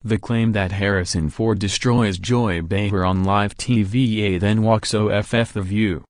The claim that Harrison Ford destroys Joy Behar on live TVA then walks off The View.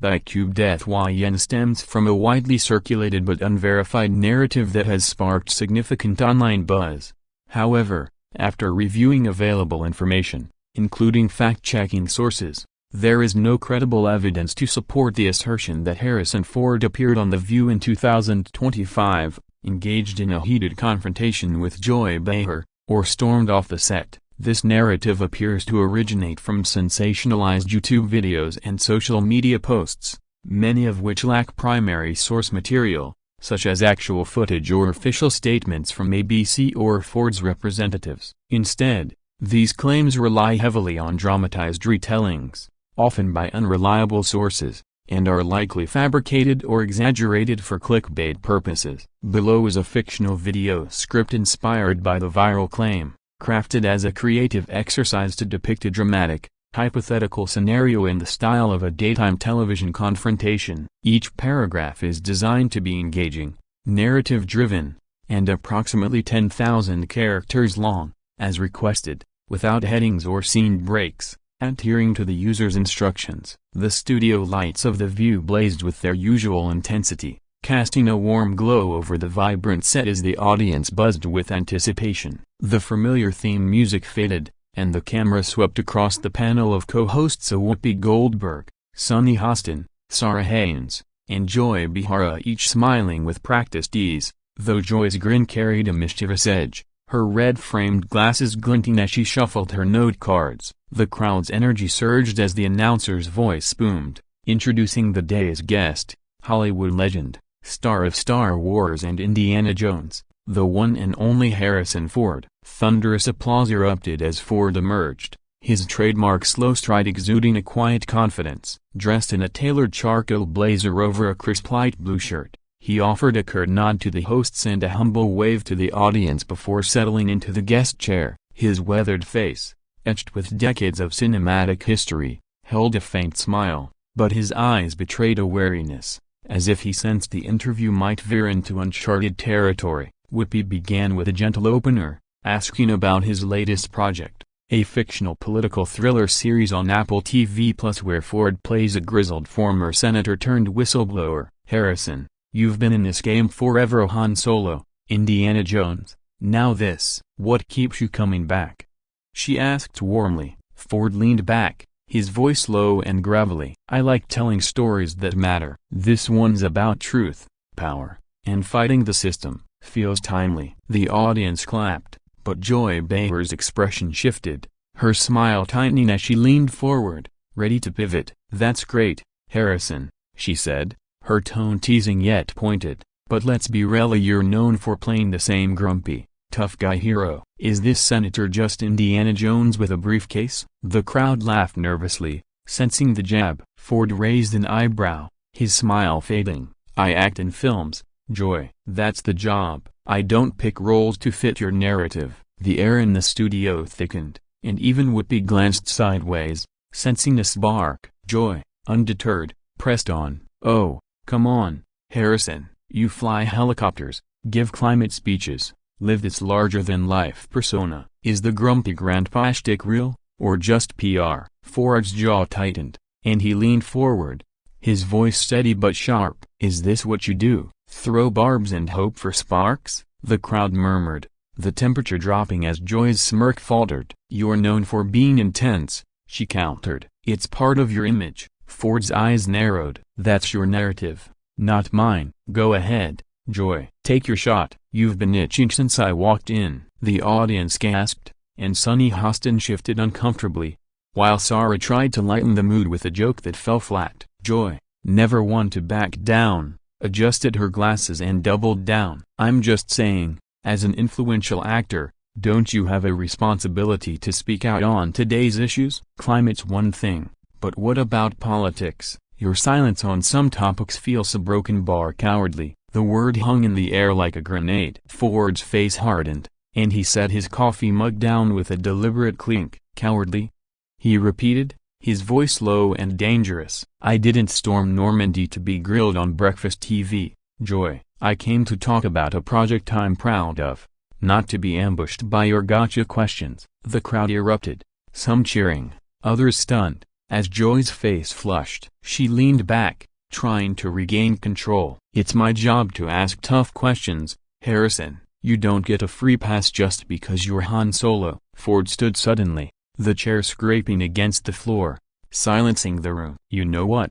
The cube death YN stems from a widely circulated but unverified narrative that has sparked significant online buzz. However, after reviewing available information, including fact-checking sources, there is no credible evidence to support the assertion that Harrison Ford appeared on The View in 2025, engaged in a heated confrontation with Joy Behar, or stormed off the set. This narrative appears to originate from sensationalized YouTube videos and social media posts, many of which lack primary source material, such as actual footage or official statements from ABC or Ford's representatives. Instead, these claims rely heavily on dramatized retellings, often by unreliable sources, and are likely fabricated or exaggerated for clickbait purposes. Below is a fictional video script inspired by the viral claim, crafted as a creative exercise to depict a dramatic, hypothetical scenario in the style of a daytime television confrontation. Each paragraph is designed to be engaging, narrative-driven, and approximately 10,000 characters long, as requested, without headings or scene breaks, adhering to the user's instructions. The studio lights of The View blazed with their usual intensity, casting a warm glow over the vibrant set as the audience buzzed with anticipation. The familiar theme music faded, and the camera swept across the panel of co-hosts Whoopi Goldberg, Sunny Hostin, Sarah Haynes, and Joy Behar, each smiling with practiced ease, though Joy's grin carried a mischievous edge, her red-framed glasses glinting as she shuffled her note cards. The crowd's energy surged as the announcer's voice boomed, introducing the day's guest, Hollywood legend, star of Star Wars and Indiana Jones, the one and only Harrison Ford. Thunderous applause erupted as Ford emerged, his trademark slow stride exuding a quiet confidence. Dressed in a tailored charcoal blazer over a crisp light blue shirt, he offered a curt nod to the hosts and a humble wave to the audience before settling into the guest chair. His weathered face, etched with decades of cinematic history, held a faint smile, but his eyes betrayed a wariness, as if he sensed the interview might veer into uncharted territory. Whoopi began with a gentle opener, asking about his latest project, a fictional political thriller series on Apple TV+ where Ford plays a grizzled former senator turned whistleblower. Harrison, you've been in this game forever. Han Solo, Indiana Jones, now this. What keeps you coming back? She asked warmly. Ford leaned back, his voice low and gravelly. I like telling stories that matter. This one's about truth, power, and fighting the system. Feels timely. The audience clapped, but Joy Behar's expression shifted, her smile tightening as she leaned forward, ready to pivot. That's great, Harrison, she said, her tone teasing yet pointed, but let's be real, you're known for playing the same grumpy, tough guy hero. Is this senator just Indiana Jones with a briefcase? The crowd laughed nervously, sensing the jab. Ford raised an eyebrow, his smile fading. I act in films, Joy. That's the job. I don't pick roles to fit your narrative. The air in the studio thickened, and even Whoopi glanced sideways, sensing a spark. Joy, undeterred, pressed on. Oh, come on, Harrison, you fly helicopters, give climate speeches, live this larger-than-life persona. Is the grumpy grandpa shtick real, or just PR? Ford's jaw tightened, and he leaned forward, his voice steady but sharp. Is this what you do? Throw barbs and hope for sparks? The crowd murmured, the temperature dropping as Joy's smirk faltered. You're known for being intense, she countered. It's part of your image. Ford's eyes narrowed. That's your narrative, not mine. Go ahead, Joy. Take your shot. You've been itching since I walked in. The audience gasped, and Sunny Hostin shifted uncomfortably, while Sarah tried to lighten the mood with a joke that fell flat. Joy, never one to back down, adjusted her glasses and doubled down. I'm just saying, as an influential actor, don't you have a responsibility to speak out on today's issues? Climate's one thing, but what about politics? Your silence on some topics feels so broken cowardly. The word hung in the air like a grenade. Ford's face hardened, and he set his coffee mug down with a deliberate clink. Cowardly? He repeated, his voice low and dangerous. I didn't storm Normandy to be grilled on breakfast TV, Joy. I came to talk about a project I'm proud of, not to be ambushed by your gotcha questions. The crowd erupted, some cheering, others stunned, as Joy's face flushed. She leaned back, trying to regain control. "It's my job to ask tough questions, Harrison. You don't get a free pass just because you're Han Solo." Ford stood suddenly, the chair scraping against the floor, silencing the room. "You know what?"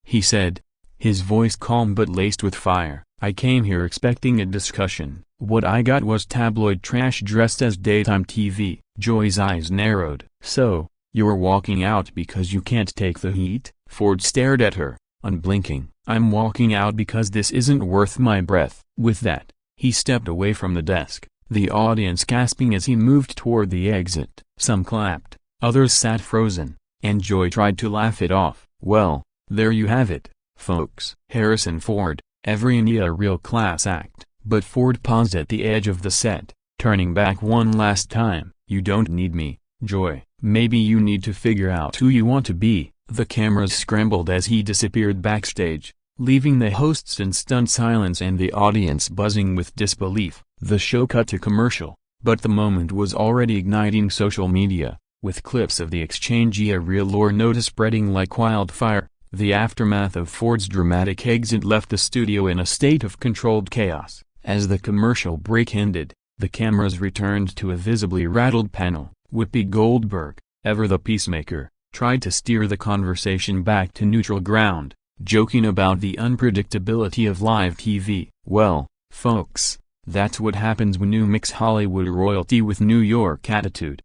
he said, his voice calm but laced with fire. "I came here expecting a discussion. What I got was tabloid trash dressed as daytime TV." Joy's eyes narrowed. "So, you're walking out because you can't take the heat?" Ford stared at her, unblinking. "I'm walking out because this isn't worth my breath." With that, he stepped away from the desk, the audience gasping as he moved toward the exit. Some clapped, others sat frozen, and Joy tried to laugh it off. "Well, there you have it, folks." Harrison Ford, every idea a real class act. But Ford paused at the edge of the set, turning back one last time. "You don't need me, Joy. Maybe you need to figure out who you want to be." The cameras scrambled as he disappeared backstage, leaving the hosts in stunned silence and the audience buzzing with disbelief. The show cut to commercial, but the moment was already igniting social media, with clips of the exchange a real or notice spreading like wildfire. The aftermath of Ford's dramatic exit left the studio in a state of controlled chaos. As the commercial break ended, the cameras returned to a visibly rattled panel. Whoopi Goldberg, ever the peacemaker, tried to steer the conversation back to neutral ground, joking about the unpredictability of live TV. "Well, folks, that's what happens when you mix Hollywood royalty with New York attitude,"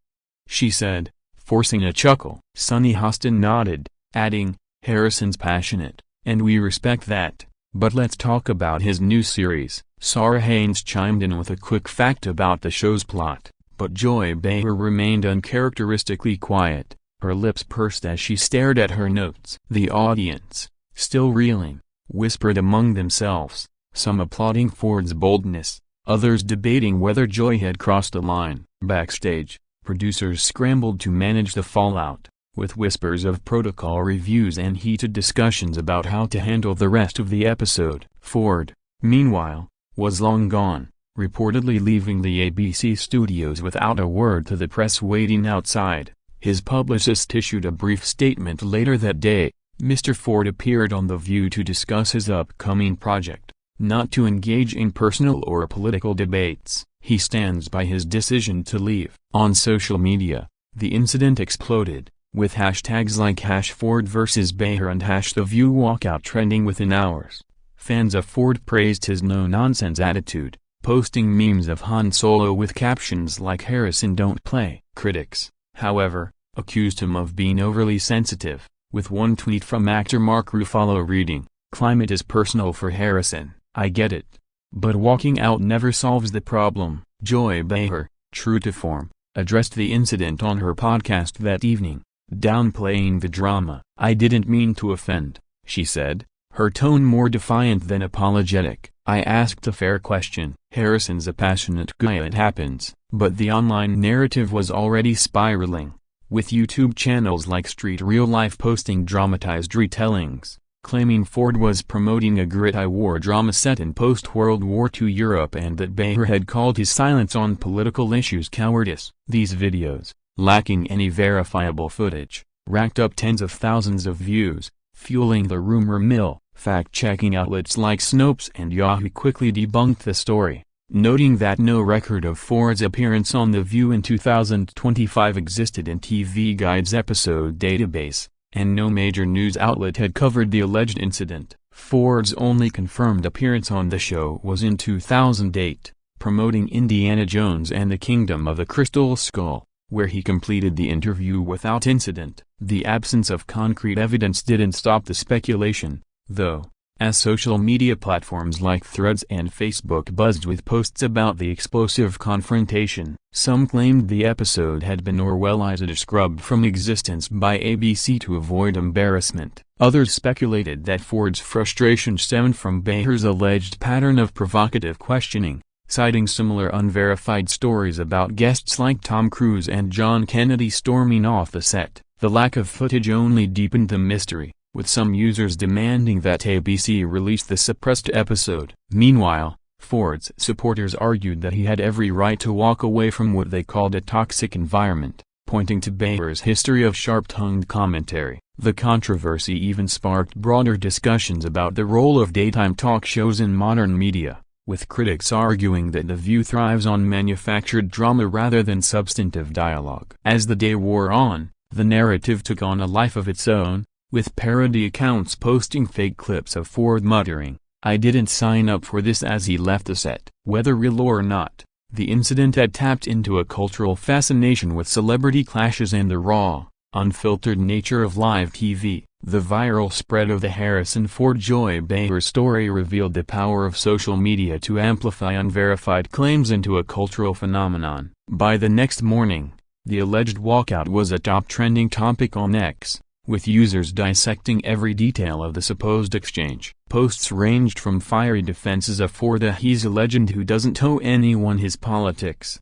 she said, forcing a chuckle. Sunny Hostin nodded, adding, "Harrison's passionate, and we respect that, but let's talk about his new series." Sarah Haynes chimed in with a quick fact about the show's plot, but Joy Behar remained uncharacteristically quiet, her lips pursed as she stared at her notes. The audience, still reeling, whispered among themselves, some applauding Ford's boldness, others debating whether Joy had crossed a line. Backstage, producers scrambled to manage the fallout, with whispers of protocol reviews and heated discussions about how to handle the rest of the episode. Ford, meanwhile, was long gone, reportedly leaving the ABC studios without a word to the press waiting outside. His publicist issued a brief statement later that day. Mr. Ford appeared on The View to discuss his upcoming project, not to engage in personal or political debates. He stands by his decision to leave. On social media, the incident exploded, with hashtags like #FordVS.Behar and #TheViewWalkout trending within hours. Fans of Ford praised his no-nonsense attitude, posting memes of Han Solo with captions like "Harrison don't play." Critics, however, accused him of being overly sensitive, with one tweet from actor Mark Ruffalo reading, "Climate is personal for Harrison, I get it. But walking out never solves the problem." Joy Behar, true to form, addressed the incident on her podcast that evening, downplaying the drama. "I didn't mean to offend," she said, her tone more defiant than apologetic. "I asked a fair question. Harrison's a passionate guy, it happens." But the online narrative was already spiraling, with YouTube channels like Street Real Life posting dramatized retellings, claiming Ford was promoting a gritty war drama set in post-World War II Europe and that Behar had called his silence on political issues cowardice. These videos, lacking any verifiable footage, racked up tens of thousands of views, fueling the rumor mill. Fact-checking outlets like Snopes and Yahoo quickly debunked the story, noting that no record of Ford's appearance on The View in 2025 existed in TV Guide's episode database, and no major news outlet had covered the alleged incident. Ford's only confirmed appearance on the show was in 2008, promoting Indiana Jones and the Kingdom of the Crystal Skull, where he completed the interview without incident. The absence of concrete evidence didn't stop the speculation, though, as social media platforms like Threads and Facebook buzzed with posts about the explosive confrontation. Some claimed the episode had been Orwellized or scrubbed from existence by ABC to avoid embarrassment. Others speculated that Ford's frustration stemmed from Behar's alleged pattern of provocative questioning, citing similar unverified stories about guests like Tom Cruise and John Kennedy storming off the set. The lack of footage only deepened the mystery, with some users demanding that ABC release the suppressed episode. Meanwhile, Ford's supporters argued that he had every right to walk away from what they called a toxic environment, pointing to Behar's history of sharp-tongued commentary. The controversy even sparked broader discussions about the role of daytime talk shows in modern media, with critics arguing that The View thrives on manufactured drama rather than substantive dialogue. As the day wore on, the narrative took on a life of its own, with parody accounts posting fake clips of Ford muttering, "I didn't sign up for this," as he left the set. Whether real or not, the incident had tapped into a cultural fascination with celebrity clashes and the raw, unfiltered nature of live TV. The viral spread of the Harrison Ford Joy Behar story revealed the power of social media to amplify unverified claims into a cultural phenomenon. By the next morning, the alleged walkout was a top trending topic on X, with users dissecting every detail of the supposed exchange. Posts ranged from fiery defenses of Ford to "he's a legend who doesn't owe anyone his politics,"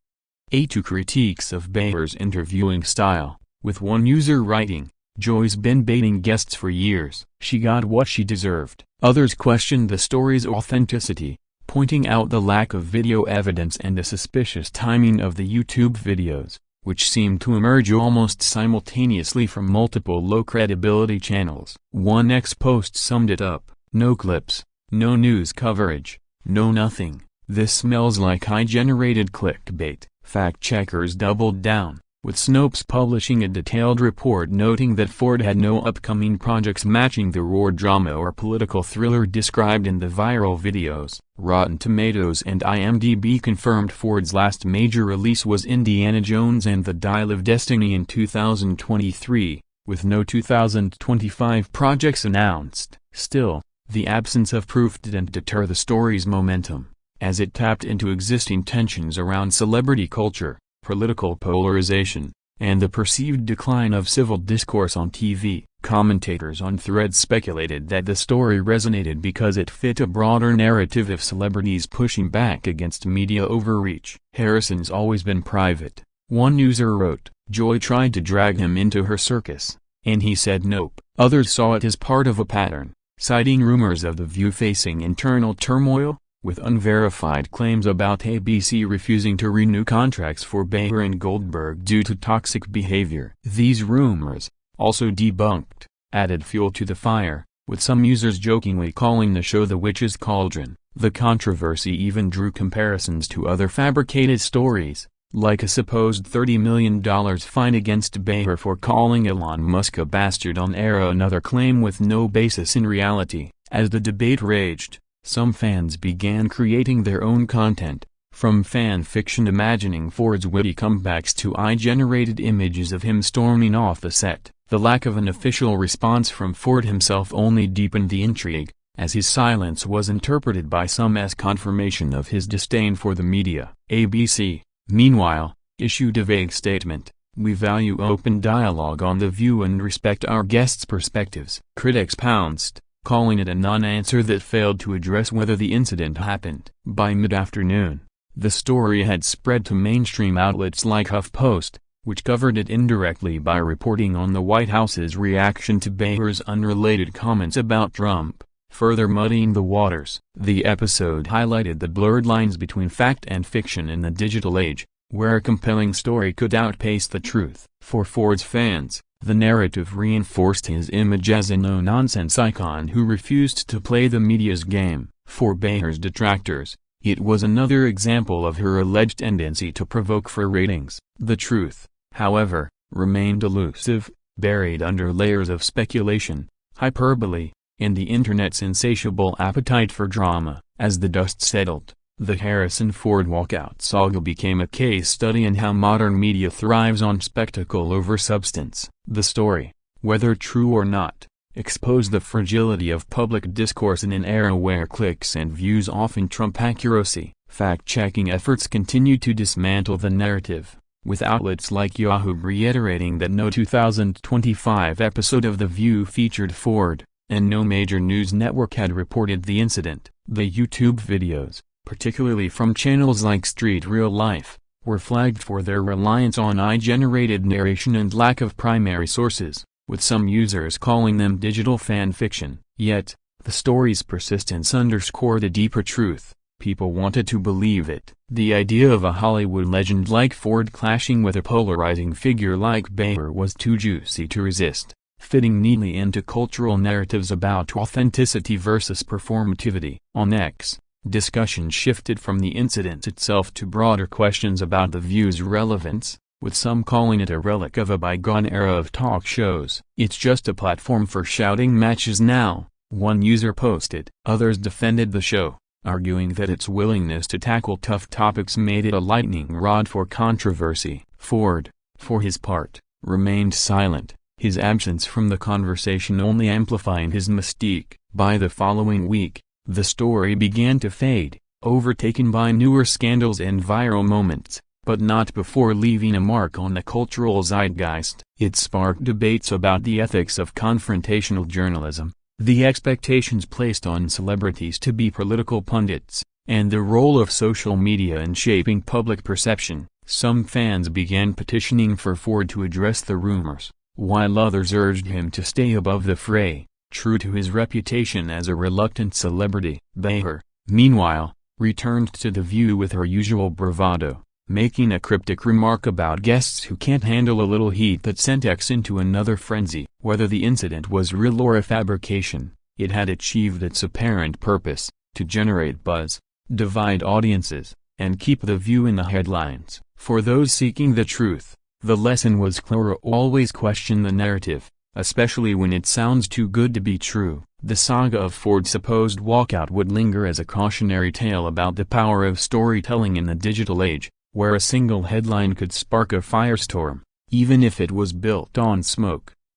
to critiques of Behar's interviewing style, with one user writing, "Joy's been baiting guests for years. She got what she deserved." Others questioned the story's authenticity, pointing out the lack of video evidence and the suspicious timing of the YouTube videos, which seemed to emerge almost simultaneously from multiple low-credibility channels. One X post summed it up, "No clips, no news coverage, no nothing. This smells like high-generated clickbait." Fact-checkers doubled down, with Snopes publishing a detailed report noting that Ford had no upcoming projects matching the raw drama or political thriller described in the viral videos. Rotten Tomatoes and IMDb confirmed Ford's last major release was Indiana Jones and the Dial of Destiny in 2023, with no 2025 projects announced. Still, the absence of proof didn't deter the story's momentum, as it tapped into existing tensions around celebrity culture, political polarization, and the perceived decline of civil discourse on TV. Commentators on Threads speculated that the story resonated because it fit a broader narrative of celebrities pushing back against media overreach. "Harrison's always been private," one user wrote. "Joy tried to drag him into her circus, and he said nope." Others saw it as part of a pattern, citing rumors of The View facing internal turmoil, with unverified claims about ABC refusing to renew contracts for Behar and Goldberg due to toxic behavior. These rumors, also debunked, added fuel to the fire, with some users jokingly calling the show the witch's cauldron. The controversy even drew comparisons to other fabricated stories, like a supposed $30 million fine against Behar for calling Elon Musk a bastard on air, another claim with no basis in reality. As the debate raged, some fans began creating their own content, from fan fiction imagining Ford's witty comebacks to AI-generated images of him storming off the set. The lack of an official response from Ford himself only deepened the intrigue, as his silence was interpreted by some as confirmation of his disdain for the media. ABC, meanwhile, issued a vague statement, "We value open dialogue on The View and respect our guests' perspectives." Critics pounced, calling it a non-answer that failed to address whether the incident happened. By mid-afternoon, the story had spread to mainstream outlets like HuffPost, which covered it indirectly by reporting on the White House's reaction to Behar's unrelated comments about Trump, further muddying the waters. The episode highlighted the blurred lines between fact and fiction in the digital age, where a compelling story could outpace the truth. For Ford's fans, the narrative reinforced his image as a no-nonsense icon who refused to play the media's game. For Behar's detractors, it was another example of her alleged tendency to provoke for ratings. The truth, however, remained elusive, buried under layers of speculation, hyperbole, and the internet's insatiable appetite for drama. As the dust settled, the Harrison Ford walkout saga became a case study in how modern media thrives on spectacle over substance. The story, whether true or not, exposed the fragility of public discourse in an era where clicks and views often trump accuracy. Fact-checking efforts continue to dismantle the narrative, with outlets like Yahoo reiterating that no 2025 episode of The View featured Ford, and no major news network had reported the incident. The YouTube videos, particularly from channels like Street Real Life, were flagged for their reliance on AI-generated narration and lack of primary sources, with some users calling them digital fan fiction. Yet, the story's persistence underscored a deeper truth. People wanted to believe it. The idea of a Hollywood legend like Ford clashing with a polarizing figure like Behar was too juicy to resist, fitting neatly into cultural narratives about authenticity versus performativity. On X, discussion shifted from the incident itself to broader questions about the view's relevance, with some calling it a relic of a bygone era of talk shows. "It's just a platform for shouting matches now," one user posted. Others defended the show, arguing that its willingness to tackle tough topics made it a lightning rod for controversy. Ford, for his part, remained silent, his absence from the conversation only amplifying his mystique. By the following week, the story began to fade, overtaken by newer scandals and viral moments, but not before leaving a mark on the cultural zeitgeist. It sparked debates about the ethics of confrontational journalism, the expectations placed on celebrities to be political pundits, and the role of social media in shaping public perception. Some fans began petitioning for Ford to address the rumors, while others urged him to stay above the fray, true to his reputation as a reluctant celebrity. Behar, meanwhile, returned to The View with her usual bravado, making a cryptic remark about guests who can't handle a little heat that sent X into another frenzy. Whether the incident was real or a fabrication, it had achieved its apparent purpose, to generate buzz, divide audiences, and keep The View in the headlines. For those seeking the truth, the lesson was clear: always question the narrative, especially when it sounds too good to be true. The saga of Ford's supposed walkout would linger as a cautionary tale about the power of storytelling in the digital age, where a single headline could spark a firestorm, even if it was built on smoke.